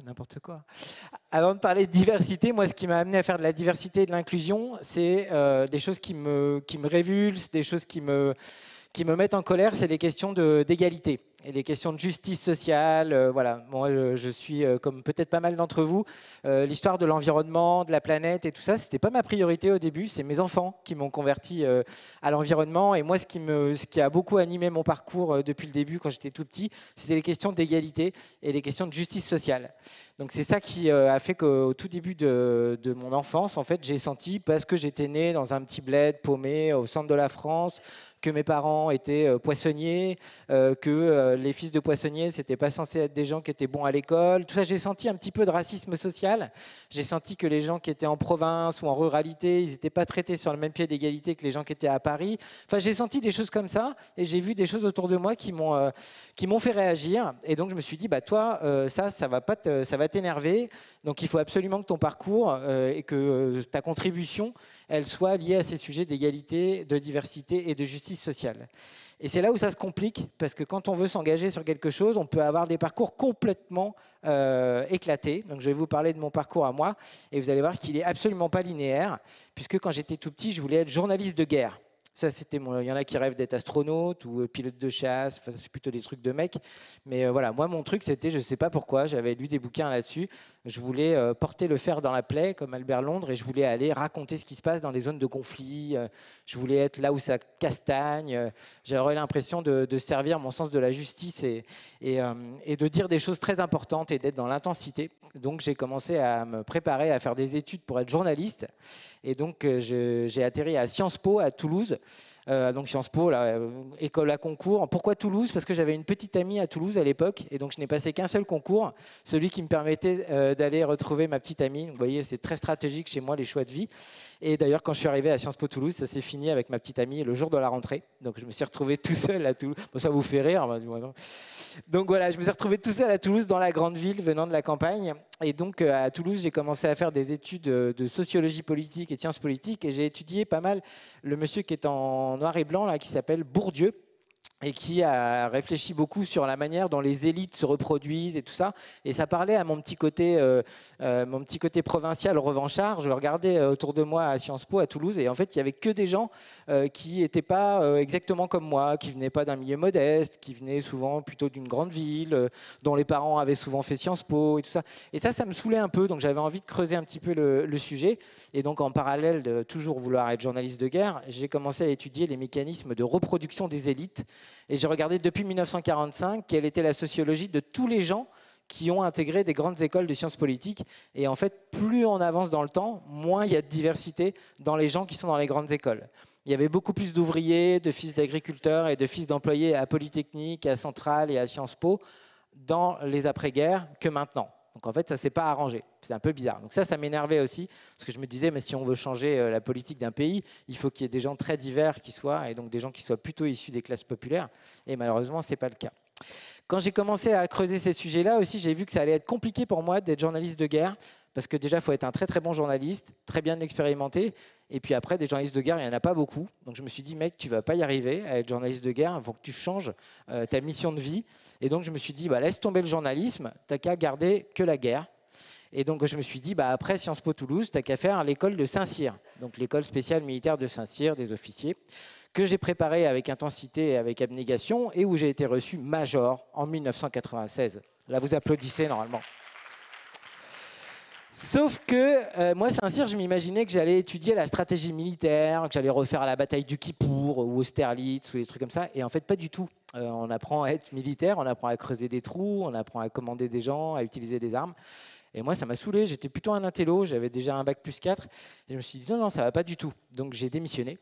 n'importe quoi. Avant de parler de diversité, moi, ce qui m'a amené à faire de la diversité et de l'inclusion, c'est des choses qui me révulsent, des choses qui me mettent en colère, c'est les questions d'égalité et les questions de justice sociale. Voilà, moi, je suis, comme peut-être pas mal d'entre vous, l'histoire de l'environnement, de la planète et tout ça, c'était pas ma priorité au début. C'est mes enfants qui m'ont converti à l'environnement. Et moi, ce qui a beaucoup animé mon parcours depuis le début, quand j'étais tout petit, c'était les questions d'égalité et les questions de justice sociale. Donc c'est ça qui a fait qu'au tout début de mon enfance, en fait, j'ai senti, parce que j'étais né dans un petit bled paumé au centre de la France, que mes parents étaient poissonniers, que les fils de poissonniers, c'était pas censé être des gens qui étaient bons à l'école. Tout ça, j'ai senti un petit peu de racisme social. J'ai senti que les gens qui étaient en province ou en ruralité, ils n'étaient pas traités sur le même pied d'égalité que les gens qui étaient à Paris. Enfin, j'ai senti des choses comme ça et j'ai vu des choses autour de moi qui m'ont fait réagir. Et donc, je me suis dit, bah, toi, ça va t'énerver. Donc, il faut absolument que ton parcours et que ta contribution, elle soit liée à ces sujets d'égalité, de diversité et de justice sociale. Et c'est là où ça se complique, parce que quand on veut s'engager sur quelque chose, on peut avoir des parcours complètement éclatés. Donc je vais vous parler de mon parcours à moi, et vous allez voir qu'il n'est absolument pas linéaire, puisque quand j'étais tout petit, je voulais être journaliste de guerre. Ça, c'était il y en a qui rêvent d'être astronaute ou pilote de chasse. Enfin, c'est plutôt des trucs de mecs. Mais voilà, moi, mon truc, c'était, je ne sais pas pourquoi, j'avais lu des bouquins là-dessus. Je voulais porter le fer dans la plaie, comme Albert Londres, et je voulais aller raconter ce qui se passe dans les zones de conflit. Je voulais être là où ça castagne. J'aurais l'impression de servir mon sens de la justice et de dire des choses très importantes et d'être dans l'intensité. Donc, j'ai commencé à me préparer à faire des études pour être journaliste. Et donc, j'ai atterri à Sciences Po à Toulouse. Donc Sciences Po, là, école à concours. Pourquoi Toulouse? Parce que j'avais une petite amie à Toulouse à l'époque, et donc je n'ai passé qu'un seul concours, celui qui me permettait d'aller retrouver ma petite amie. Donc, vous voyez, c'est très stratégique chez moi, les choix de vie. Et d'ailleurs, quand je suis arrivé à Sciences Po Toulouse, ça s'est fini avec ma petite amie le jour de la rentrée. Donc je me suis retrouvé tout seul à Toulouse. Bon, ça vous fait rire. Donc voilà, je me suis retrouvé tout seul à Toulouse, dans la grande ville, venant de la campagne. Et donc à Toulouse, j'ai commencé à faire des études de sociologie politique et de sciences politiques. Et j'ai étudié pas mal le monsieur qui est en noir et blanc, là, qui s'appelle Bourdieu, et qui a réfléchi beaucoup sur la manière dont les élites se reproduisent et tout ça. Et ça parlait à mon petit côté provincial revanchard. Je le regardais autour de moi à Sciences Po, à Toulouse, et en fait, il n'y avait que des gens qui n'étaient pas exactement comme moi, qui ne venaient pas d'un milieu modeste, qui venaient souvent plutôt d'une grande ville, dont les parents avaient souvent fait Sciences Po et tout ça. Et ça me saoulait un peu, donc j'avais envie de creuser un petit peu le sujet. Et donc, en parallèle de toujours vouloir être journaliste de guerre, j'ai commencé à étudier les mécanismes de reproduction des élites. Et j'ai regardé depuis 1945 quelle était la sociologie de tous les gens qui ont intégré des grandes écoles de sciences politiques. Et en fait, plus on avance dans le temps, moins il y a de diversité dans les gens qui sont dans les grandes écoles. Il y avait beaucoup plus d'ouvriers, de fils d'agriculteurs et de fils d'employés à Polytechnique, à Centrale et à Sciences Po dans les après-guerres que maintenant. Donc en fait, ça ne s'est pas arrangé. C'est un peu bizarre. Donc ça m'énervait aussi, parce que je me disais, mais si on veut changer la politique d'un pays, il faut qu'il y ait des gens très divers qui soient, et donc des gens qui soient plutôt issus des classes populaires. Et malheureusement, ce n'est pas le cas. Quand j'ai commencé à creuser ces sujets-là aussi, j'ai vu que ça allait être compliqué pour moi d'être journaliste de guerre, parce que déjà, il faut être un très très bon journaliste, très bien expérimenté, et puis après, des journalistes de guerre, il n'y en a pas beaucoup. Donc je me suis dit, mec, tu ne vas pas y arriver à être journaliste de guerre, il faut que tu changes ta mission de vie. Et donc je me suis dit, bah, laisse tomber le journalisme, tu n'as qu'à garder que la guerre. Et donc je me suis dit, bah, après Sciences Po Toulouse, tu n'as qu'à faire l'école de Saint-Cyr, donc l'école spéciale militaire de Saint-Cyr, des officiers, que j'ai préparée avec intensité et avec abnégation, et où j'ai été reçu major en 1996. Là, vous applaudissez normalement. Sauf que moi, Saint-Cyr, je m'imaginais que j'allais étudier la stratégie militaire, que j'allais refaire la bataille du Kippour ou Austerlitz ou des trucs comme ça. Et en fait, pas du tout. On apprend à être militaire, on apprend à creuser des trous, on apprend à commander des gens, à utiliser des armes. Et moi, ça m'a saoulé. J'étais plutôt un intello, j'avais déjà un bac plus 4. Et je me suis dit, non, ça va pas du tout. Donc j'ai démissionné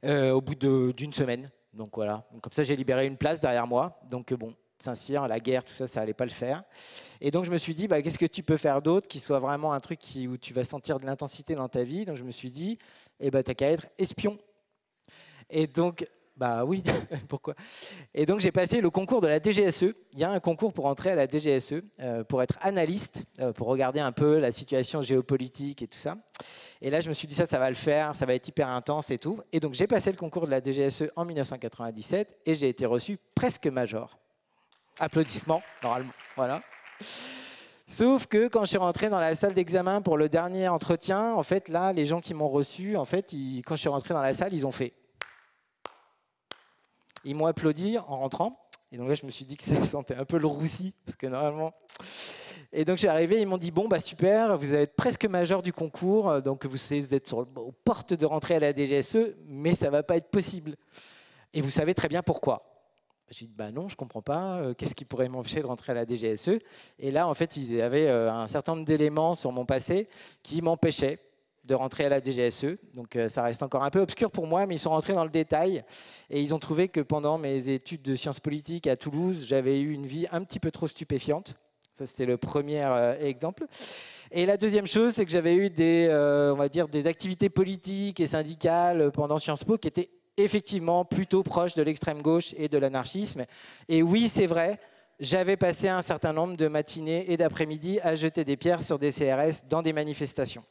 au bout d'une semaine. Donc voilà. Donc, comme ça, j'ai libéré une place derrière moi. Donc bon. Saint-Cyr, la guerre, tout ça, ça allait pas le faire. Et donc, je me suis dit, bah, qu'est-ce que tu peux faire d'autre qui soit vraiment un truc où tu vas sentir de l'intensité dans ta vie? Donc, je me suis dit, eh ben, t'as qu'à être espion. Et donc, bah oui, pourquoi? Et donc, j'ai passé le concours de la DGSE. Il y a un concours pour entrer à la DGSE, pour être analyste, pour regarder un peu la situation géopolitique et tout ça. Et là, je me suis dit, ça va le faire, ça va être hyper intense et tout. Et donc, j'ai passé le concours de la DGSE en 1997 et j'ai été reçu presque major. Applaudissements, normalement. Voilà. Sauf que quand je suis rentré dans la salle d'examen pour le dernier entretien, en fait, là, les gens qui m'ont reçu, en fait, quand je suis rentré dans la salle, ils ont fait. Ils m'ont applaudi en rentrant. Et donc là, je me suis dit que ça sentait un peu le roussi, parce que normalement... Et donc, je suis arrivé, ils m'ont dit, bon, bah super, vous allez être presque major du concours, donc vous êtes aux portes de rentrer à la DGSE, mais ça ne va pas être possible. Et vous savez très bien pourquoi. J'ai dit, bah non, je ne comprends pas, qu'est-ce qui pourrait m'empêcher de rentrer à la DGSE? Et là, en fait, ils avaient un certain nombre d'éléments sur mon passé qui m'empêchaient de rentrer à la DGSE. Donc ça reste encore un peu obscur pour moi, mais ils sont rentrés dans le détail et ils ont trouvé que pendant mes études de sciences politiques à Toulouse, j'avais eu une vie un petit peu trop stupéfiante. Ça, c'était le premier exemple. Et la deuxième chose, c'est que j'avais eu on va dire, des activités politiques et syndicales pendant Sciences Po qui étaient effectivement plutôt proches de l'extrême gauche et de l'anarchisme. Et oui, c'est vrai, j'avais passé un certain nombre de matinées et d'après-midi à jeter des pierres sur des CRS dans des manifestations.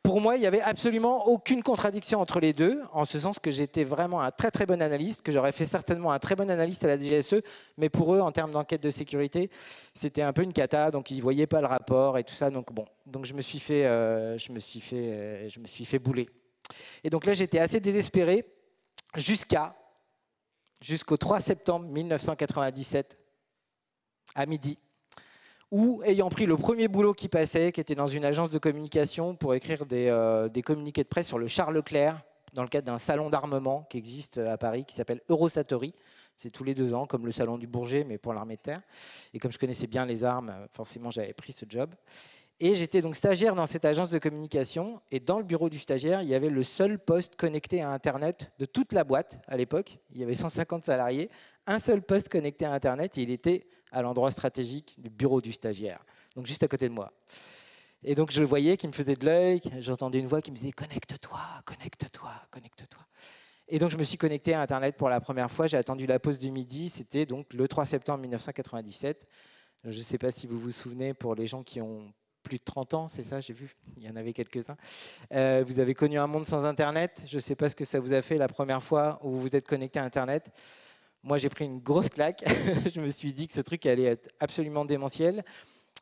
Pour moi, il n'y avait absolument aucune contradiction entre les deux, en ce sens que j'étais vraiment un très très bon analyste, que j'aurais fait certainement un très bon analyste à la DGSE, mais pour eux, en termes d'enquête de sécurité, c'était un peu une cata, donc ils ne voyaient pas le rapport et tout ça. Donc bon, donc je me suis fait bouler. Et donc là, j'étais assez désespéré jusqu'au 3 septembre 1997, à midi, où, ayant pris le premier boulot qui passait, qui était dans une agence de communication pour écrire des communiqués de presse sur le Charles Leclerc, dans le cadre d'un salon d'armement qui existe à Paris, qui s'appelle Eurosatori. C'est tous les 2 ans, comme le salon du Bourget, mais pour l'armée de terre. Et comme je connaissais bien les armes, forcément, j'avais pris ce job. Et j'étais donc stagiaire dans cette agence de communication. Et dans le bureau du stagiaire, il y avait le seul poste connecté à Internet de toute la boîte à l'époque. Il y avait 150 salariés. Un seul poste connecté à Internet et il était à l'endroit stratégique du bureau du stagiaire, donc juste à côté de moi. Et donc je le voyais qui me faisait de l'œil, j'entendais une voix qui me disait « Connecte-toi, connecte-toi, connecte-toi ». Et donc je me suis connecté à Internet pour la première fois, j'ai attendu la pause du midi, c'était donc le 3 septembre 1997. Je ne sais pas si vous vous souvenez, pour les gens qui ont plus de 30 ans, c'est ça, j'ai vu, il y en avait quelques-uns. Vous avez connu un monde sans Internet, je ne sais pas ce que ça vous a fait la première fois où vous vous êtes connecté à Internet. Moi, j'ai pris une grosse claque. Je me suis dit que ce truc allait être absolument démentiel.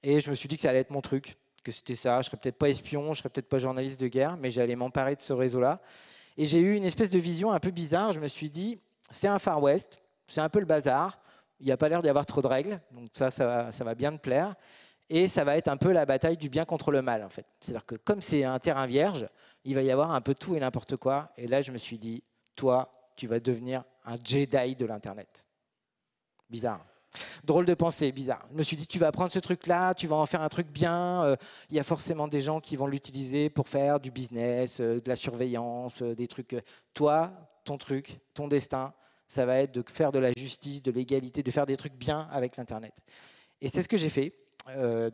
Et je me suis dit que ça allait être mon truc, que c'était ça. Je ne serais peut-être pas espion, je ne serais peut-être pas journaliste de guerre, mais j'allais m'emparer de ce réseau-là. Et j'ai eu une espèce de vision un peu bizarre. Je me suis dit, c'est un Far West, c'est un peu le bazar. Il n'y a pas l'air d'y avoir trop de règles. Donc ça va bien te plaire. Et ça va être un peu la bataille du bien contre le mal, en fait. C'est-à-dire que comme c'est un terrain vierge, il va y avoir un peu tout et n'importe quoi. Et là, je me suis dit, toi, tu vas devenir un Jedi de l'Internet. Bizarre. Drôle de pensée, bizarre. Je me suis dit, tu vas prendre ce truc-là, tu vas en faire un truc bien. Il y a forcément des gens qui vont l'utiliser pour faire du business, de la surveillance, des trucs. Toi, ton truc, ton destin, ça va être de faire de la justice, de l'égalité, de faire des trucs bien avec l'Internet. Et c'est ce que j'ai fait dans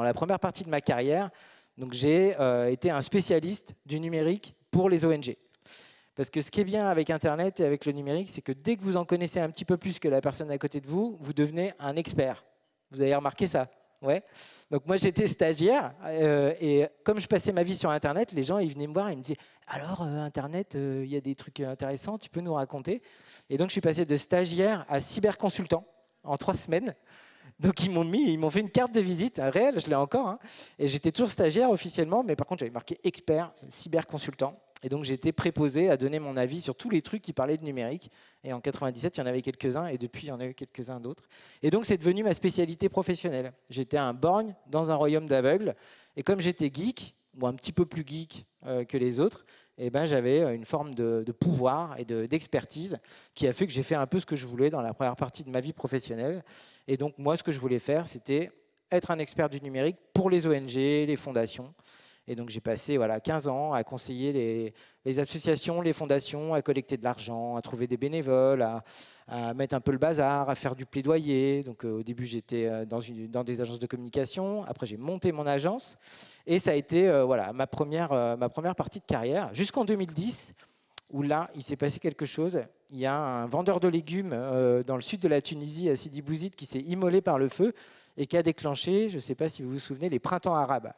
la première partie de ma carrière. Donc, j'ai été un spécialiste du numérique pour les ONG. Parce que ce qui est bien avec Internet et avec le numérique, c'est que dès que vous en connaissez un petit peu plus que la personne à côté de vous, vous devenez un expert. Vous avez remarqué ça? Ouais. Donc moi, j'étais stagiaire et comme je passais ma vie sur Internet, les gens ils venaient me voir et ils me disaient « Alors, Internet, il y a des trucs intéressants, tu peux nous raconter ?» Et donc, je suis passé de stagiaire à cyberconsultant en 3 semaines. Donc, ils m'ont fait une carte de visite, réelle, je l'ai encore. Hein, et j'étais toujours stagiaire officiellement, mais par contre, j'avais marqué expert, cyberconsultant. Et donc, j'étais préposé à donner mon avis sur tous les trucs qui parlaient de numérique. Et en 97, il y en avait quelques-uns, et depuis, il y en a eu quelques-uns d'autres. Et donc, c'est devenu ma spécialité professionnelle. J'étais un borgne dans un royaume d'aveugles. Et comme j'étais geek, ou un petit peu plus geek que les autres, eh ben, j'avais une forme de pouvoir et d'expertise qui a fait que j'ai fait un peu ce que je voulais dans la première partie de ma vie professionnelle. Et donc, moi, ce que je voulais faire, c'était être un expert du numérique pour les ONG, les fondations. Et donc, j'ai passé 15 ans à conseiller les associations, les fondations, à collecter de l'argent, à trouver des bénévoles, à mettre un peu le bazar, à faire du plaidoyer. Donc, au début, j'étais dans des agences de communication. Après, j'ai monté mon agence. Et ça a été ma première partie de carrière, jusqu'en 2010, où là, il s'est passé quelque chose. Il y a un vendeur de légumes dans le sud de la Tunisie, à Sidi Bouzid, qui s'est immolé par le feu et qui a déclenché, je ne sais pas si vous vous souvenez, les printemps arabes.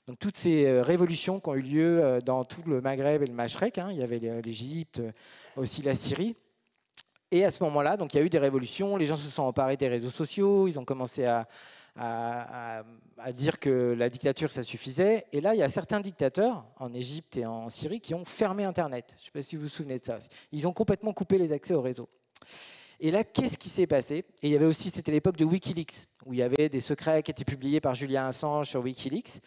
Donc, toutes ces révolutions qui ont eu lieu dans tout le Maghreb et le Machrek, hein, il y avait l'Égypte, aussi la Syrie. Et à ce moment-là, donc il y a eu des révolutions, les gens se sont emparés des réseaux sociaux, ils ont commencé à dire que la dictature, ça suffisait. Et là, il y a certains dictateurs, en Égypte et en Syrie, qui ont fermé Internet. Je ne sais pas si vous vous souvenez de ça. Ils ont complètement coupé les accès au réseau. Et là, qu'est-ce qui s'est passé? Et il y avait aussi, c'était l'époque de Wikileaks, où il y avait des secrets qui étaient publiés par Julian Assange sur Wikileaks.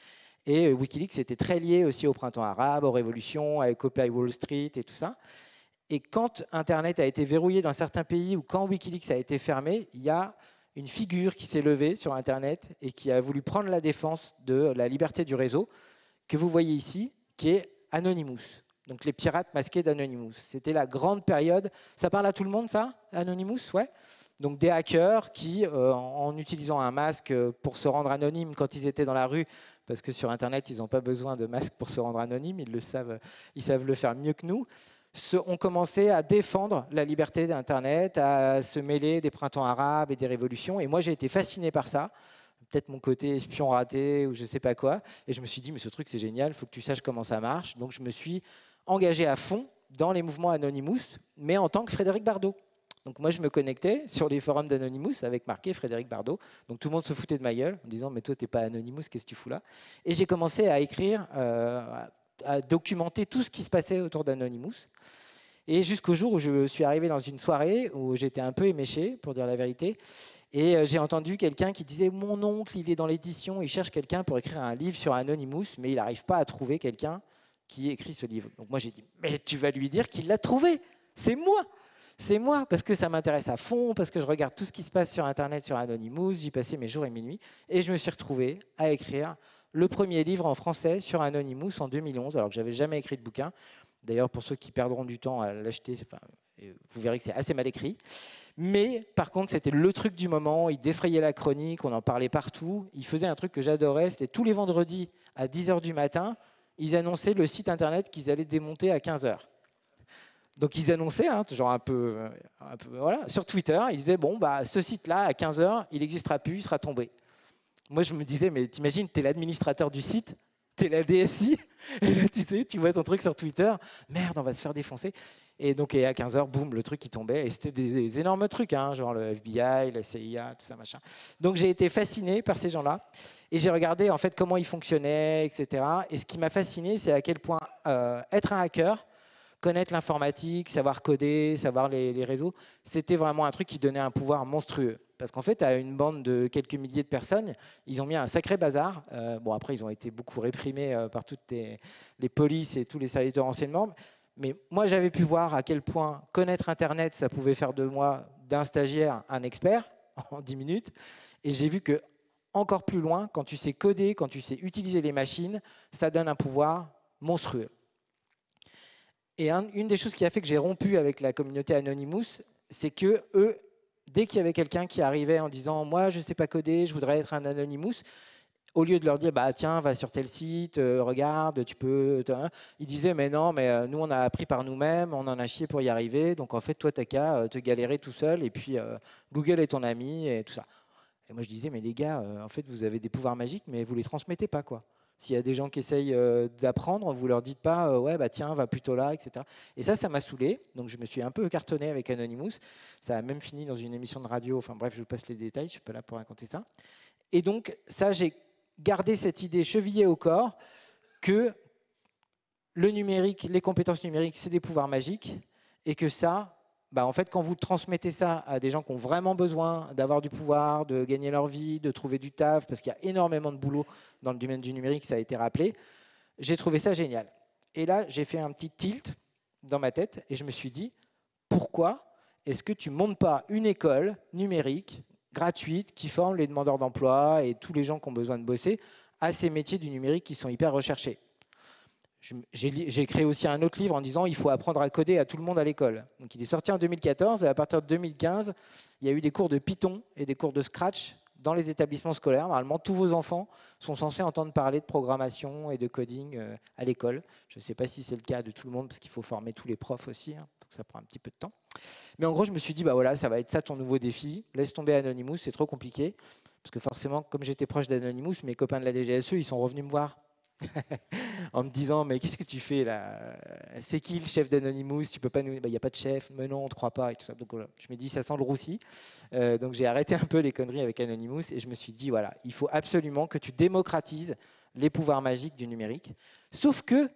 Et Wikileaks était très lié aussi au printemps arabe, aux révolutions, avec Occupy Wall Street et tout ça. Et quand Internet a été verrouillé dans certains pays, ou quand Wikileaks a été fermé, il y a une figure qui s'est levée sur Internet et qui a voulu prendre la défense de la liberté du réseau, que vous voyez ici, qui est Anonymous. Donc les pirates masqués d'Anonymous. C'était la grande période. Ça parle à tout le monde, ça, Anonymous? Ouais. Donc des hackers qui, en utilisant un masque pour se rendre anonymes quand ils étaient dans la rue, parce que sur Internet, ils n'ont pas besoin de masque pour se rendre anonymes, ils savent le faire mieux que nous, ont commencé à défendre la liberté d'Internet, à se mêler des printemps arabes et des révolutions. Et moi, j'ai été fasciné par ça. Peut-être mon côté espion raté ou je ne sais pas quoi. Et je me suis dit, mais ce truc, c'est génial, il faut que tu saches comment ça marche. Donc, je me suis engagé à fond dans les mouvements Anonymous, mais en tant que Frédéric Bardot. Donc moi, je me connectais sur les forums d'Anonymous avec marqué Frédéric Bardot. Donc tout le monde se foutait de ma gueule en disant « mais toi, tu n'es pas Anonymous, qu'est-ce que tu fous là ?» Et j'ai commencé à écrire, à documenter tout ce qui se passait autour d'Anonymous. Et jusqu'au jour où je suis arrivé dans une soirée où j'étais un peu éméché, pour dire la vérité, et j'ai entendu quelqu'un qui disait « mon oncle, il est dans l'édition, il cherche quelqu'un pour écrire un livre sur Anonymous, mais il n'arrive pas à trouver quelqu'un qui écrit ce livre. » Donc moi, j'ai dit « mais tu vas lui dire qu'il l'a trouvé, c'est moi !» C'est moi, parce que ça m'intéresse à fond, parce que je regarde tout ce qui se passe sur Internet, sur Anonymous, j'y passais mes jours et mes nuits, et je me suis retrouvé à écrire le premier livre en français sur Anonymous en 2011, alors que je n'avais jamais écrit de bouquin. D'ailleurs, pour ceux qui perdront du temps à l'acheter, vous verrez que c'est assez mal écrit. Mais par contre, c'était le truc du moment, il défrayait la chronique, on en parlait partout. Il faisait un truc que j'adorais, c'était tous les vendredis à 10h du matin, ils annonçaient le site Internet qu'ils allaient démonter à 15h. Donc ils annonçaient, genre un peu voilà, sur Twitter, ils disaient bon bah ce site-là à 15h, il n'existera plus, il sera tombé. Moi je me disais mais t'imagines, t'es l'administrateur du site, t'es la DSI, et là tu vois ton truc sur Twitter, merde on va se faire défoncer. Et donc à 15h, boum, le truc qui tombait, et c'était des énormes trucs, genre le FBI, la CIA, tout ça machin. Donc j'ai été fasciné par ces gens-là, et j'ai regardé en fait comment ils fonctionnaient, etc. Et ce qui m'a fasciné, c'est à quel point être un hacker, connaître l'informatique, savoir coder, savoir les réseaux, c'était vraiment un truc qui donnait un pouvoir monstrueux. Parce qu'en fait, à une bande de quelques milliers de personnes, ils ont mis un sacré bazar. Bon, après, ils ont été beaucoup réprimés par toutes les polices et tous les services de renseignement. Mais moi, j'avais pu voir à quel point connaître Internet, ça pouvait faire de moi, d'un stagiaire, un expert en 10 minutes. Et j'ai vu que encore plus loin, quand tu sais coder, quand tu sais utiliser les machines, ça donne un pouvoir monstrueux. Et une des choses qui a fait que j'ai rompu avec la communauté Anonymous, c'est que eux, dès qu'il y avait quelqu'un qui arrivait en disant « moi, je ne sais pas coder, je voudrais être un Anonymous », au lieu de leur dire bah, « tiens, va sur tel site, regarde, tu peux… », ils disaient « mais non, mais nous, on a appris par nous-mêmes, on en a chié pour y arriver, donc en fait, toi, t'as qu'à te galérer tout seul, et puis Google est ton ami, et tout ça. » Et moi, je disais « mais les gars, en fait, vous avez des pouvoirs magiques, mais vous ne les transmettez pas, quoi. » S'il y a des gens qui essayent d'apprendre, vous ne leur dites pas ouais, bah tiens, va plutôt là, etc. Et ça m'a saoulé. Donc je me suis un peu cartonné avec Anonymous. Ça a même fini dans une émission de radio. Enfin bref, je vous passe les détails, je ne suis pas là pour raconter ça. Et donc, ça, j'ai gardé cette idée chevillée au corps que le numérique, les compétences numériques, c'est des pouvoirs magiques. Et que ça, bah, en fait, quand vous transmettez ça à des gens qui ont vraiment besoin d'avoir du pouvoir, de gagner leur vie, de trouver du taf, parce qu'il y a énormément de boulot dans le domaine du numérique, ça a été rappelé, j'ai trouvé ça génial. Et là, j'ai fait un petit tilt dans ma tête et je me suis dit, pourquoi est-ce que tu ne montes pas une école numérique gratuite qui forme les demandeurs d'emploi et tous les gens qui ont besoin de bosser à ces métiers du numérique qui sont hyper recherchés? J'ai créé aussi un autre livre en disant il faut apprendre à coder à tout le monde à l'école. Donc il est sorti en 2014 et à partir de 2015, il y a eu des cours de Python et des cours de Scratch dans les établissements scolaires. Normalement, tous vos enfants sont censés entendre parler de programmation et de coding à l'école. Je ne sais pas si c'est le cas de tout le monde parce qu'il faut former tous les profs aussi, donc ça prend un petit peu de temps. Mais en gros, je me suis dit bah voilà, ça va être ça ton nouveau défi. Laisse tomber Anonymous, c'est trop compliqué. Parce que forcément, comme j'étais proche d'Anonymous, mes copains de la DGSE, ils sont revenus me voir. en me disant mais qu'est-ce que tu fais là? C'est qui le chef d'Anonymous? Tu peux pas nous... Il n'y a pas de chef, mais non, on ne te croit pas et tout ça. Donc voilà, je me dis ça sent le roussi. Donc j'ai arrêté un peu les conneries avec Anonymous et je me suis dit voilà, il faut absolument que tu démocratises les pouvoirs magiques du numérique. Sauf que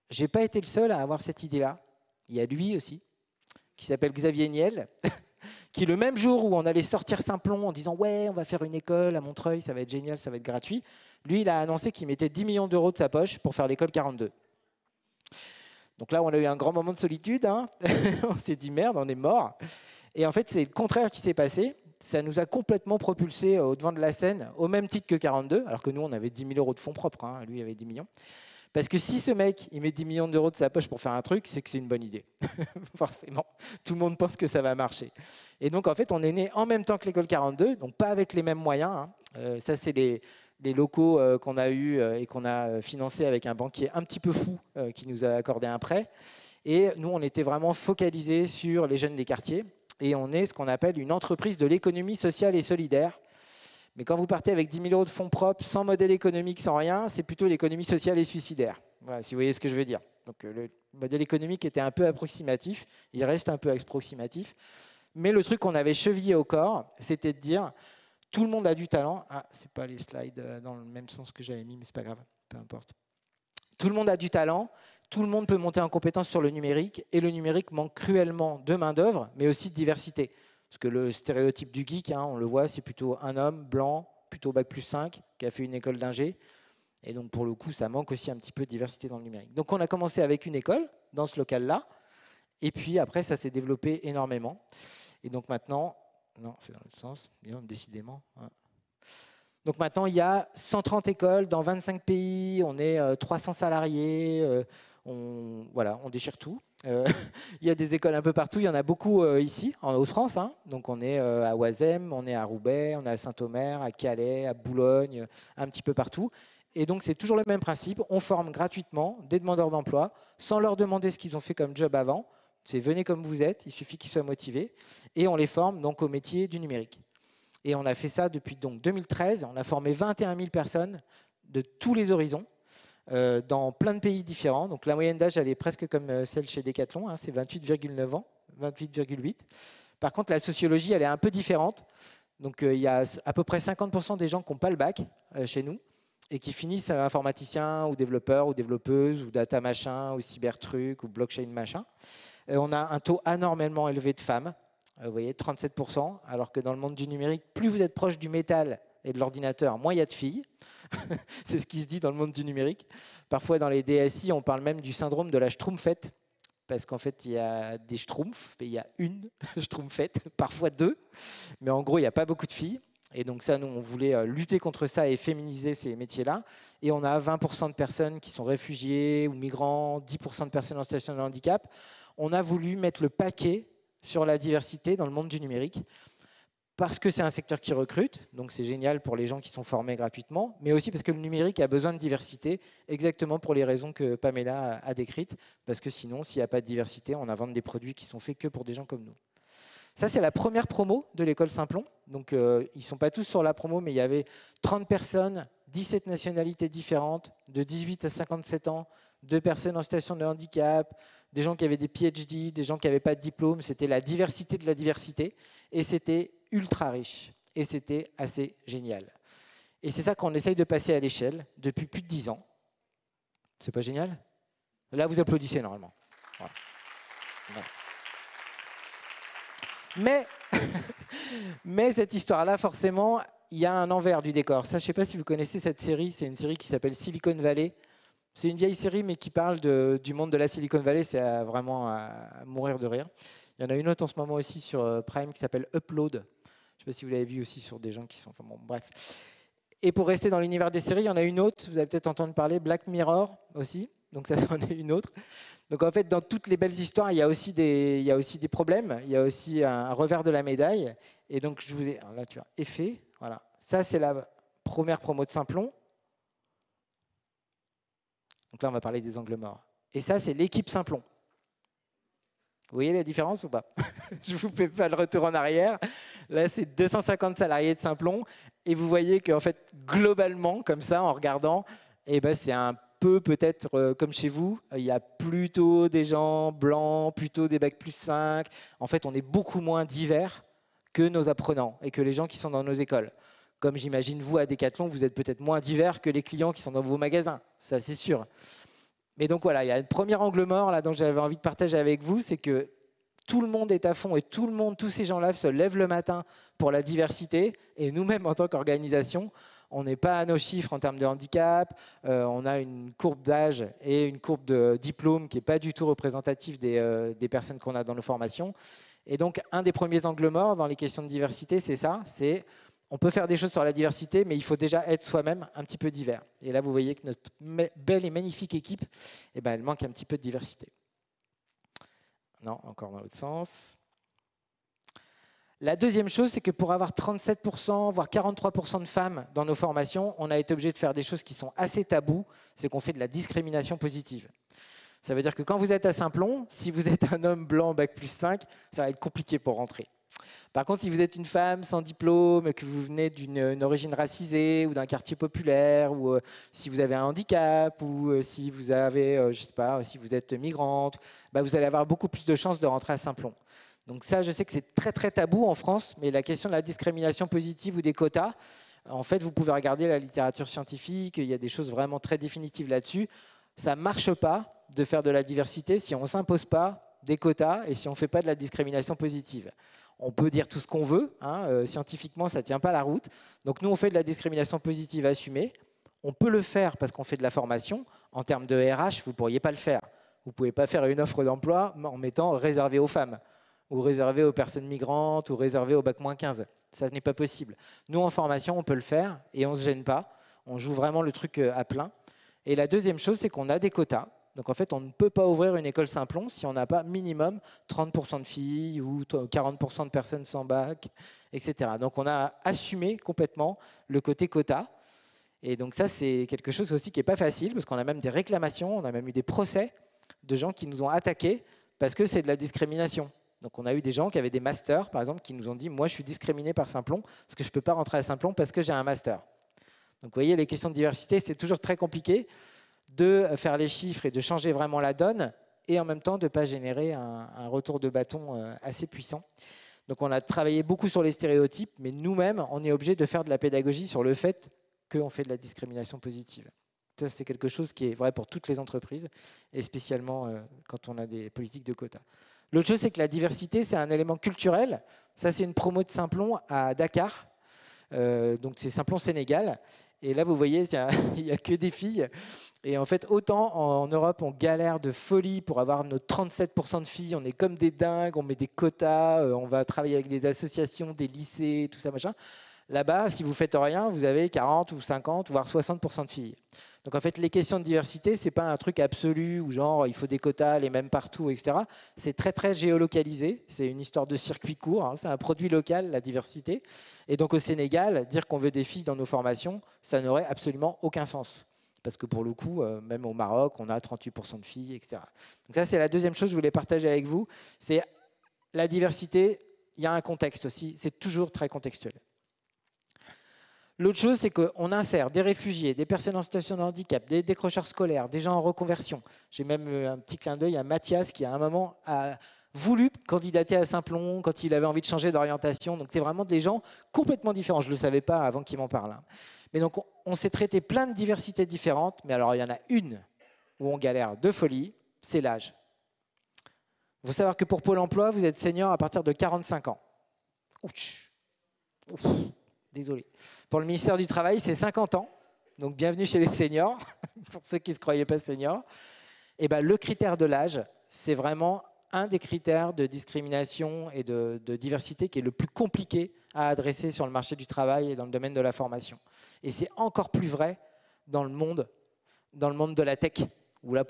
j'ai pas été le seul à avoir cette idée-là. Il y a lui aussi, qui s'appelle Xavier Niel, qui le même jour où on allait sortir Simplon en disant ouais, on va faire une école à Montreuil, ça va être génial, ça va être gratuit, lui, il a annoncé qu'il mettait 10 millions d'euros de sa poche pour faire l'école 42. Donc là, on a eu un grand moment de solitude. Hein. On s'est dit merde, on est mort. Et en fait, c'est le contraire qui s'est passé. Ça nous a complètement propulsés au devant de la scène, au même titre que 42, alors que nous, on avait 10 000 euros de fonds propres. Hein. Lui, il avait 10 millions. Parce que si ce mec, il met 10 millions d'euros de sa poche pour faire un truc, c'est que c'est une bonne idée. Forcément, tout le monde pense que ça va marcher. Et donc, en fait, on est né en même temps que l'école 42, donc pas avec les mêmes moyens. Hein. Ça, c'est les locaux qu'on a eus et qu'on a financés avec un banquier un petit peu fou qui nous a accordé un prêt. Et nous, on était vraiment focalisés sur les jeunes des quartiers. Et on est ce qu'on appelle une entreprise de l'économie sociale et solidaire. Mais quand vous partez avec 10 000 euros de fonds propres, sans modèle économique, sans rien, c'est plutôt l'économie sociale et suicidaire. Voilà, si vous voyez ce que je veux dire. Donc le modèle économique était un peu approximatif, il reste un peu approximatif. Mais le truc qu'on avait chevillé au corps, c'était de dire, tout le monde a du talent. Ah, c'est pas les slides dans le même sens que j'avais mis, mais c'est pas grave, peu importe. Tout le monde a du talent, tout le monde peut monter en compétence sur le numérique, et le numérique manque cruellement de main-d'œuvre, mais aussi de diversité. Parce que le stéréotype du geek, hein, on le voit, c'est plutôt un homme blanc, plutôt bac+5, qui a fait une école d'ingé. Et donc, pour le coup, ça manque aussi un petit peu de diversité dans le numérique. Donc, on a commencé avec une école, dans ce local-là. Et puis, après, ça s'est développé énormément. Et donc, maintenant... Non, c'est dans l'autre sens, décidément. Donc, maintenant, il y a 130 écoles dans 25 pays. On est 300 salariés. On déchire tout. Il y a des écoles un peu partout. Il y en a beaucoup ici, en Haute-France. Hein. Donc, on est à Oisem, on est à Roubaix, on est à Saint-Omer, à Calais, à Boulogne, un petit peu partout. Et donc, c'est toujours le même principe. On forme gratuitement des demandeurs d'emploi sans leur demander ce qu'ils ont fait comme job avant. C'est venez comme vous êtes, il suffit qu'ils soient motivés. Et on les forme donc au métier du numérique. Et on a fait ça depuis donc 2013. On a formé 21 000 personnes de tous les horizons. Dans plein de pays différents. Donc la moyenne d'âge, elle est presque comme celle chez Decathlon, hein, c'est 28,9 ans, 28,8. Par contre, la sociologie, elle est un peu différente. Donc il y a à peu près 50% des gens qui n'ont pas le bac chez nous et qui finissent informaticiens ou développeurs ou développeuses ou data machin ou cybertruc ou blockchain machin. On a un taux anormalement élevé de femmes, vous voyez, 37%, alors que dans le monde du numérique, plus vous êtes proche du métal et de l'ordinateur, moins il y a de filles. C'est ce qui se dit dans le monde du numérique. Parfois, dans les DSI, on parle même du syndrome de la schtroumpfette, parce qu'en fait, il y a des schtroumpfs, et il y a une schtroumpfette, parfois deux, mais en gros, il n'y a pas beaucoup de filles. Et donc ça, nous, on voulait lutter contre ça et féminiser ces métiers-là. Et on a 20% de personnes qui sont réfugiées ou migrants, 10% de personnes en situation de handicap. On a voulu mettre le paquet sur la diversité dans le monde du numérique, parce que c'est un secteur qui recrute, donc c'est génial pour les gens qui sont formés gratuitement, mais aussi parce que le numérique a besoin de diversité, exactement pour les raisons que Pamela a décrites, parce que sinon, s'il n'y a pas de diversité, on invente des produits qui sont faits que pour des gens comme nous. Ça, c'est la première promo de l'école Simplon. Donc, ils ne sont pas tous sur la promo, mais il y avait 30 personnes, 17 nationalités différentes, de 18 à 57 ans, 2 personnes en situation de handicap, des gens qui avaient des PhD, des gens qui n'avaient pas de diplôme. C'était la diversité de la diversité. Et c'était ultra riche. Et c'était assez génial. Et c'est ça qu'on essaye de passer à l'échelle depuis plus de 10 ans. C'est pas génial? Là, vous applaudissez normalement. Voilà. Voilà. Mais cette histoire-là, forcément, il y a un envers du décor. Ça, je ne sais pas si vous connaissez cette série. C'est une série qui s'appelle Silicon Valley. C'est une vieille série, mais qui parle du monde de la Silicon Valley. C'est vraiment à mourir de rire. Il y en a une autre en ce moment aussi sur Prime qui s'appelle Upload. Je ne sais pas si vous l'avez vu aussi sur des gens qui sont... Enfin, bon, bref. Et pour rester dans l'univers des séries, il y en a une autre. Vous avez peut-être entendu parler, Black Mirror aussi. Donc ça, c'en est une autre. Donc en fait, dans toutes les belles histoires, il y a aussi des problèmes. Il y a aussi un revers de la médaille. Et donc je vous ai... Alors là, tu vois, effet. Voilà. Ça, c'est la première promo de Simplon. Donc là, on va parler des angles morts. Et ça, c'est l'équipe Simplon. Vous voyez la différence ou pas? Je ne vous fais pas le retour en arrière. Là, c'est 250 salariés de Simplon. Et vous voyez qu'en fait, globalement, comme ça, en regardant, et ben, c'est un peu peut-être comme chez vous, il y a plutôt des gens blancs, plutôt des bac+5. En fait, on est beaucoup moins divers que nos apprenants et que les gens qui sont dans nos écoles. Comme j'imagine vous à Decathlon, vous êtes peut-être moins divers que les clients qui sont dans vos magasins, ça c'est sûr. Mais donc voilà, il y a un premier angle mort là dont j'avais envie de partager avec vous, c'est que tout le monde est à fond et tout le monde, tous ces gens-là se lèvent le matin pour la diversité. Et nous-mêmes, en tant qu'organisation, on n'est pas à nos chiffres en termes de handicap. On a une courbe d'âge et une courbe de diplôme qui n'est pas du tout représentative des personnes qu'on a dans nos formations. Et donc, un des premiers angles morts dans les questions de diversité, c'est ça. C'est on peut faire des choses sur la diversité, mais il faut déjà être soi-même un petit peu divers. Et là, vous voyez que notre belle et magnifique équipe, eh ben, elle manque un petit peu de diversité. Non, encore dans l'autre sens. La deuxième chose, c'est que pour avoir 37%, voire 43% de femmes dans nos formations, on a été obligé de faire des choses qui sont assez tabous, c'est qu'on fait de la discrimination positive. Ça veut dire que quand vous êtes à Saint-Plon, si vous êtes un homme blanc bac+5, ça va être compliqué pour rentrer. Par contre, si vous êtes une femme sans diplôme, que vous venez d'une origine racisée ou d'un quartier populaire, ou si vous avez un handicap, ou si vous avez, je sais pas, si vous êtes migrante, bah, vous allez avoir beaucoup plus de chances de rentrer à Saint-Plon. Donc ça, je sais que c'est très très tabou en France, mais la question de la discrimination positive ou des quotas, en fait, vous pouvez regarder la littérature scientifique, il y a des choses vraiment très définitives là-dessus. Ça ne marche pas de faire de la diversité si on ne s'impose pas des quotas et si on ne fait pas de la discrimination positive. On peut dire tout ce qu'on veut, hein, scientifiquement, ça ne tient pas la route. Donc nous, on fait de la discrimination positive assumée. On peut le faire parce qu'on fait de la formation. En termes de RH, vous ne pourriez pas le faire. Vous ne pouvez pas faire une offre d'emploi en mettant réservé aux femmes, ou réservé aux personnes migrantes, ou réservé au bac-15. Ça n'est pas possible. Nous, en formation, on peut le faire et on ne se gêne pas. On joue vraiment le truc à plein. Et la deuxième chose, c'est qu'on a des quotas. Donc en fait, on ne peut pas ouvrir une école Saint-Plon si on n'a pas minimum 30% de filles ou 40% de personnes sans bac, etc. Donc on a assumé complètement le côté quota. Et donc ça, c'est quelque chose aussi qui n'est pas facile, parce qu'on a même des réclamations, on a même eu des procès de gens qui nous ont attaqués parce que c'est de la discrimination. Donc on a eu des gens qui avaient des masters, par exemple, qui nous ont dit « moi, je suis discriminé par Saint-Plon parce que je ne peux pas rentrer à Saint-Plon parce que j'ai un master ». Donc vous voyez, les questions de diversité, c'est toujours très compliqué de faire les chiffres et de changer vraiment la donne, et en même temps de ne pas générer un retour de bâton assez puissant. Donc on a travaillé beaucoup sur les stéréotypes, mais nous-mêmes, on est obligé de faire de la pédagogie sur le fait qu'on fait de la discrimination positive. Ça, c'est quelque chose qui est vrai pour toutes les entreprises, et spécialement quand on a des politiques de quotas. L'autre chose, c'est que la diversité, c'est un élément culturel. Ça, c'est une promo de Saint-Plon à Dakar. Donc c'est Saint-Plon, Sénégal. Et là, vous voyez, il n'y a que des filles. Et en fait, autant en Europe, on galère de folie pour avoir nos 37% de filles. On est comme des dingues, on met des quotas, on va travailler avec des associations, des lycées, tout ça, machin. Là-bas, si vous ne faites rien, vous avez 40 ou 50, voire 60% de filles. Donc en fait, les questions de diversité, ce n'est pas un truc absolu où genre il faut des quotas, les mêmes partout, etc. C'est très très géolocalisé, c'est une histoire de circuit court, hein. C'est un produit local, la diversité. Et donc au Sénégal, dire qu'on veut des filles dans nos formations, ça n'aurait absolument aucun sens. Parce que pour le coup, même au Maroc, on a 38% de filles, etc. Donc ça, c'est la deuxième chose que je voulais partager avec vous. C'est la diversité, il y a un contexte aussi, c'est toujours très contextuel. L'autre chose, c'est qu'on insère des réfugiés, des personnes en situation de handicap, des décrocheurs scolaires, des gens en reconversion. J'ai même un petit clin d'œil à Mathias qui, à un moment, a voulu candidater à Saint-Plon quand il avait envie de changer d'orientation. Donc, c'est vraiment des gens complètement différents. Je ne le savais pas avant qu'il m'en parle. Mais donc, on s'est traité plein de diversités différentes. Mais alors, il y en a une où on galère de folie, c'est l'âge. Il faut savoir que pour Pôle emploi, vous êtes senior à partir de 45 ans. Ouch. Ouf. Désolé. Pour le ministère du Travail, c'est 50 ans. Donc, bienvenue chez les seniors, pour ceux qui ne se croyaient pas seniors. Et ben, le critère de l'âge, c'est vraiment un des critères de discrimination et de diversité qui est le plus compliqué à adresser sur le marché du travail et dans le domaine de la formation. Et c'est encore plus vrai dans le monde de la tech, où là,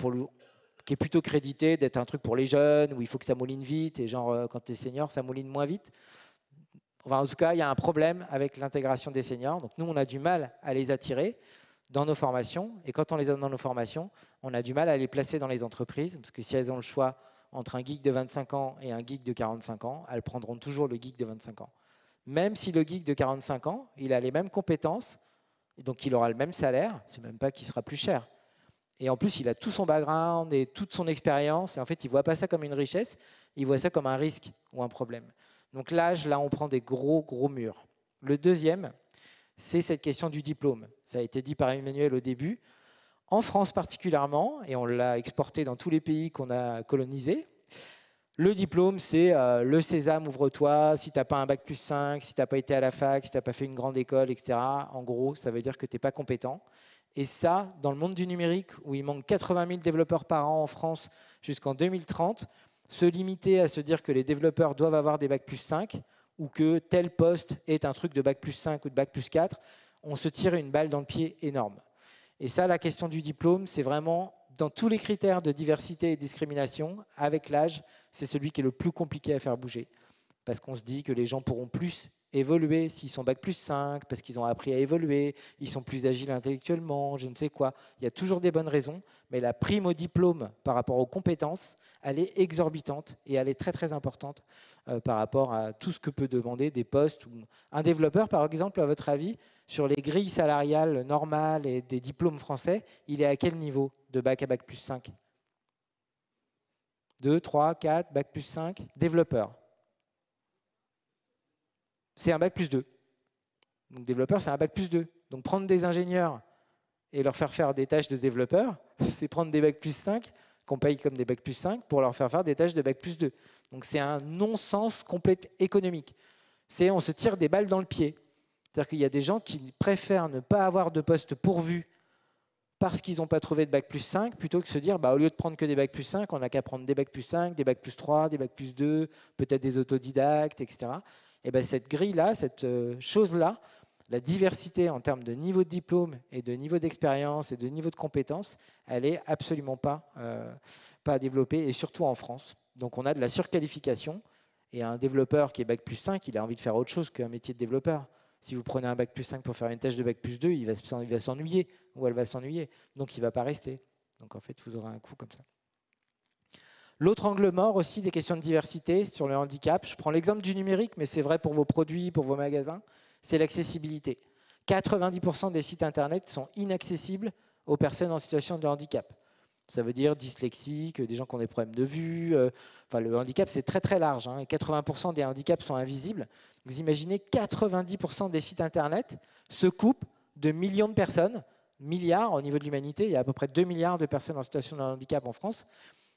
qui est plutôt crédité d'être un truc pour les jeunes, où il faut que ça mouline vite, et genre, quand tu es senior, ça mouline moins vite. Enfin, en tout cas, il y a un problème avec l'intégration des seniors. Donc nous, on a du mal à les attirer dans nos formations. Et quand on les a dans nos formations, on a du mal à les placer dans les entreprises. Parce que si elles ont le choix entre un geek de 25 ans et un geek de 45 ans, elles prendront toujours le geek de 25 ans. Même si le geek de 45 ans, il a les mêmes compétences Et donc il aura le même salaire, c'est même pas qu'il sera plus cher. Et en plus, il a tout son background et toute son expérience. Et en fait, il ne voit pas ça comme une richesse, il voit ça comme un risque ou un problème. Donc l'âge, là, on prend des gros, gros murs. Le deuxième, c'est cette question du diplôme. Ça a été dit par Emmanuel au début. En France particulièrement, et on l'a exporté dans tous les pays qu'on a colonisés, le diplôme, c'est le sésame, ouvre-toi, si tu n'as pas un bac plus 5, si tu n'as pas été à la fac, si tu n'as pas fait une grande école, etc. En gros, ça veut dire que tu n'es pas compétent. Et ça, dans le monde du numérique, où il manque 80 000 développeurs par an en France jusqu'en 2030, se limiter à se dire que les développeurs doivent avoir des bac plus 5 ou que tel poste est un truc de bac plus 5 ou de bac plus 4, on se tire une balle dans le pied énorme. Et ça, la question du diplôme, c'est vraiment dans tous les critères de diversité et discrimination, avec l'âge, c'est celui qui est le plus compliqué à faire bouger. Parce qu'on se dit que les gens pourront plus évoluer s'ils sont bac plus 5, parce qu'ils ont appris à évoluer, ils sont plus agiles intellectuellement, je ne sais quoi. Il y a toujours des bonnes raisons, mais la prime au diplôme par rapport aux compétences, elle est exorbitante et elle est très très importante par rapport à tout ce que peut demander des postes. Un développeur, par exemple, à votre avis, sur les grilles salariales normales et des diplômes français, il est à quel niveau de bac à bac plus 5 ? 2, 3, 4, bac plus 5 ? Développeur. C'est un bac plus 2. Donc développeur, c'est un bac plus 2. Donc prendre des ingénieurs et leur faire des tâches de développeurs, c'est prendre des bacs plus 5 qu'on paye comme des bacs plus 5 pour leur faire des tâches de bac plus 2. Donc c'est un non-sens complet économique. On se tire des balles dans le pied. C'est-à-dire qu'il y a des gens qui préfèrent ne pas avoir de poste pourvu parce qu'ils n'ont pas trouvé de bac plus 5, plutôt que se dire, au lieu de prendre que des bacs plus 5, on n'a qu'à prendre des bacs plus 5, des bacs plus 3, des bacs plus 2, peut-être des autodidactes, etc. Et bien cette grille-là, cette chose-là, la diversité en termes de niveau de diplôme et de niveau d'expérience et de niveau de compétence, elle n'est absolument pas à développer, et surtout en France. Donc on a de la surqualification, et un développeur qui est bac plus 5, il a envie de faire autre chose qu'un métier de développeur. Si vous prenez un bac plus 5 pour faire une tâche de bac plus 2, il va s'ennuyer, ou elle va s'ennuyer, donc il ne va pas rester. Donc en fait, vous aurez un coût comme ça. L'autre angle mort aussi des questions de diversité sur le handicap, je prends l'exemple du numérique, mais c'est vrai pour vos produits, pour vos magasins, c'est l'accessibilité. 90% des sites internet sont inaccessibles aux personnes en situation de handicap. Ça veut dire dyslexiques, des gens qui ont des problèmes de vue. Enfin, le handicap, c'est très très large. 80% des handicaps sont invisibles. Vous imaginez 90% des sites internet se coupent de millions de personnes, milliards au niveau de l'humanité. Il y a à peu près 2 milliards de personnes en situation de handicap en France.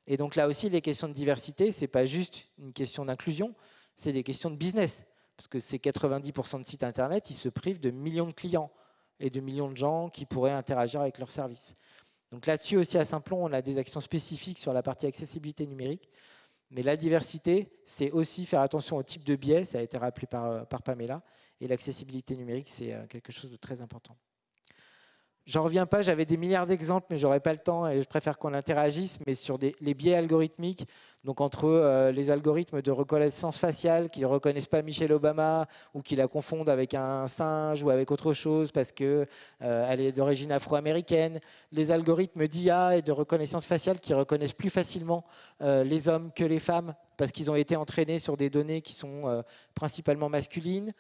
Et donc là aussi, les questions de diversité, ce n'est pas juste une question d'inclusion, c'est des questions de business. Parce que ces 90% de sites internet, ils se privent de millions de clients et de millions de gens qui pourraient interagir avec leurs services. Donc là-dessus aussi, à Simplon, on a des actions spécifiques sur la partie accessibilité numérique. Mais la diversité, c'est aussi faire attention au type de biais, ça a été rappelé par Pamela, et l'accessibilité numérique, c'est quelque chose de très important. J'en reviens pas, j'avais des milliards d'exemples, mais j'aurais pas le temps et je préfère qu'on interagisse, mais sur les biais algorithmiques, donc entre les algorithmes de reconnaissance faciale qui ne reconnaissent pas Michelle Obama ou qui la confondent avec un singe ou avec autre chose parce qu'elle est d'origine afro-américaine, les algorithmes d'IA et de reconnaissance faciale qui reconnaissent plus facilement les hommes que les femmes parce qu'ils ont été entraînés sur des données qui sont principalement masculines,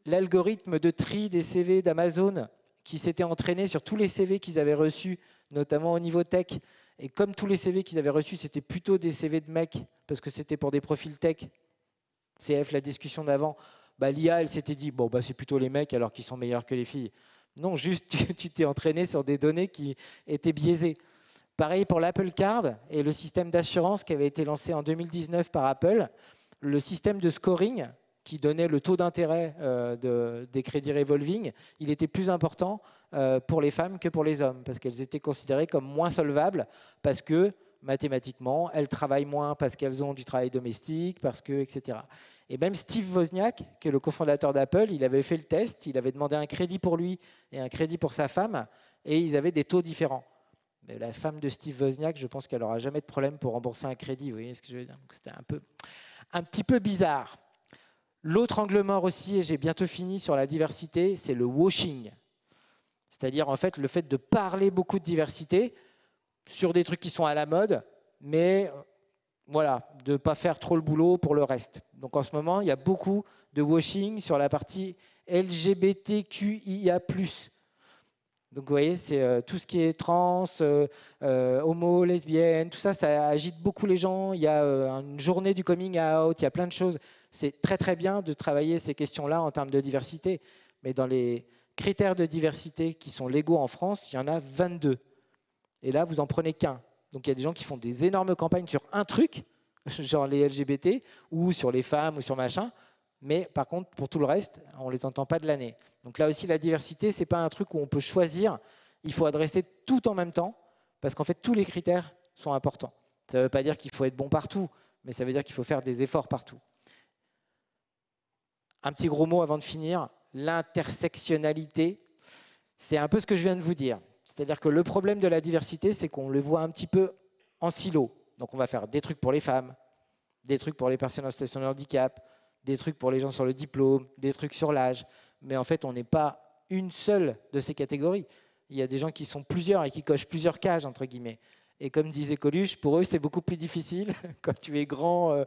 l'algorithme de tri des CV d'Amazon qui s'étaient entraînés sur tous les CV qu'ils avaient reçus, notamment au niveau tech. Et comme tous les CV qu'ils avaient reçus, c'était plutôt des CV de mecs, parce que c'était pour des profils tech. CF, la discussion d'avant, l'IA, elle s'était dit, c'est plutôt les mecs alors qu'ils sont meilleurs que les filles. Non, juste, tu t'es entraîné sur des données qui étaient biaisées. Pareil pour l'Apple Card et le système d'assurance qui avait été lancé en 2019 par Apple. Le système de scoring, qui donnait le taux d'intérêt des crédits revolving, il était plus important pour les femmes que pour les hommes, parce qu'elles étaient considérées comme moins solvables, parce que mathématiquement, elles travaillent moins parce qu'elles ont du travail domestique, etc. Et même Steve Wozniak, qui est le cofondateur d'Apple, il avait fait le test, il avait demandé un crédit pour lui et un crédit pour sa femme, et ils avaient des taux différents. Mais la femme de Steve Wozniak, je pense qu'elle n'aura jamais de problème pour rembourser un crédit, vous voyez ce que je veux dire? C'était un petit peu bizarre. L'autre angle mort aussi, et j'ai bientôt fini sur la diversité, c'est le washing. C'est-à-dire en fait le fait de parler beaucoup de diversité sur des trucs qui sont à la mode, mais voilà, de ne pas faire trop le boulot pour le reste. Donc en ce moment, il y a beaucoup de washing sur la partie LGBTQIA+. Donc vous voyez, c'est tout ce qui est trans, homo, lesbienne, tout ça, ça agite beaucoup les gens. Il y a une journée du coming out, il y a plein de choses. C'est très très bien de travailler ces questions-là en termes de diversité. Mais dans les critères de diversité qui sont légaux en France, il y en a 22. Et là, vous en prenez qu'un. Donc il y a des gens qui font des énormes campagnes sur un truc, genre les LGBT, ou sur les femmes, ou sur machin. Mais par contre, pour tout le reste, on ne les entend pas de l'année. Donc là aussi, la diversité, ce n'est pas un truc où on peut choisir. Il faut adresser tout en même temps, parce qu'en fait, tous les critères sont importants. Ça ne veut pas dire qu'il faut être bon partout, mais ça veut dire qu'il faut faire des efforts partout. Un petit gros mot avant de finir, l'intersectionnalité, c'est un peu ce que je viens de vous dire. C'est-à-dire que le problème de la diversité, c'est qu'on le voit un petit peu en silo. Donc on va faire des trucs pour les femmes, des trucs pour les personnes en situation de handicap, des trucs pour les gens sur le diplôme, des trucs sur l'âge. Mais en fait, on n'est pas une seule de ces catégories. Il y a des gens qui sont plusieurs et qui cochent plusieurs cases, entre guillemets. Et comme disait Coluche, pour eux, c'est beaucoup plus difficile quand tu es grand,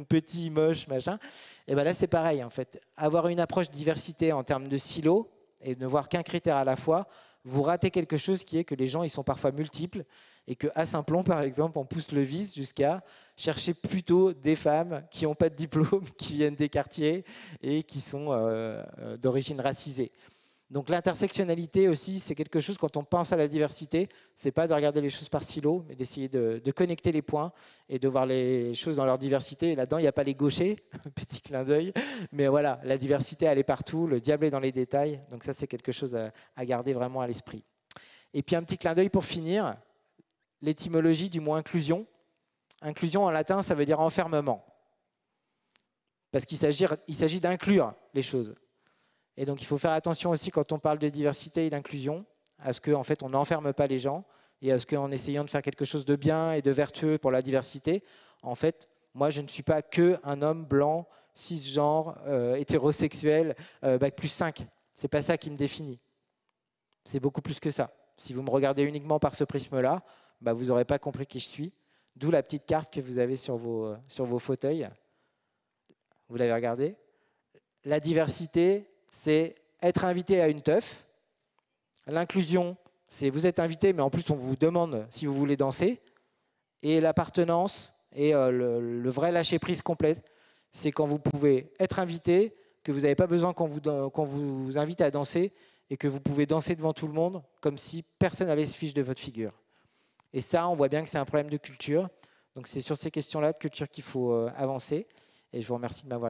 petit, moche, machin. Et bien là, c'est pareil, en fait. Avoir une approche diversité en termes de silos et ne voir qu'un critère à la fois, vous ratez quelque chose qui est que les gens, ils sont parfois multiples et qu'à Saint-Plon, par exemple, on pousse le vice jusqu'à chercher plutôt des femmes qui n'ont pas de diplôme, qui viennent des quartiers et qui sont d'origine racisée. Donc l'intersectionnalité aussi, c'est quelque chose, quand on pense à la diversité, c'est pas de regarder les choses par silo, mais d'essayer de connecter les points et de voir les choses dans leur diversité. Et là-dedans, il n'y a pas les gauchers, petit clin d'œil, mais voilà, la diversité, elle est partout, le diable est dans les détails, donc ça, c'est quelque chose à garder vraiment à l'esprit. Et puis un petit clin d'œil pour finir, l'étymologie du mot inclusion. Inclusion en latin, ça veut dire enfermement, parce qu'il s'agit d'inclure les choses. Et donc, il faut faire attention aussi quand on parle de diversité et d'inclusion, à ce qu'en fait, on n'enferme pas les gens et à ce qu'en essayant de faire quelque chose de bien et de vertueux pour la diversité, en fait, moi, je ne suis pas qu'un homme blanc, cisgenre, hétérosexuel, bac+5. Ce n'est pas ça qui me définit. C'est beaucoup plus que ça. Si vous me regardez uniquement par ce prisme-là, vous n'aurez pas compris qui je suis. D'où la petite carte que vous avez sur vos fauteuils. Vous l'avez regardé. La diversité, c'est être invité à une teuf. L'inclusion, c'est vous êtes invité, mais en plus, on vous demande si vous voulez danser. Et l'appartenance et le vrai lâcher-prise complet, c'est quand vous pouvez être invité, que vous n'avez pas besoin qu'on vous invite à danser et que vous pouvez danser devant tout le monde comme si personne n'allait se fiche de votre figure. Et ça, on voit bien que c'est un problème de culture. Donc, c'est sur ces questions-là de culture qu'il faut avancer. Et je vous remercie de m'avoir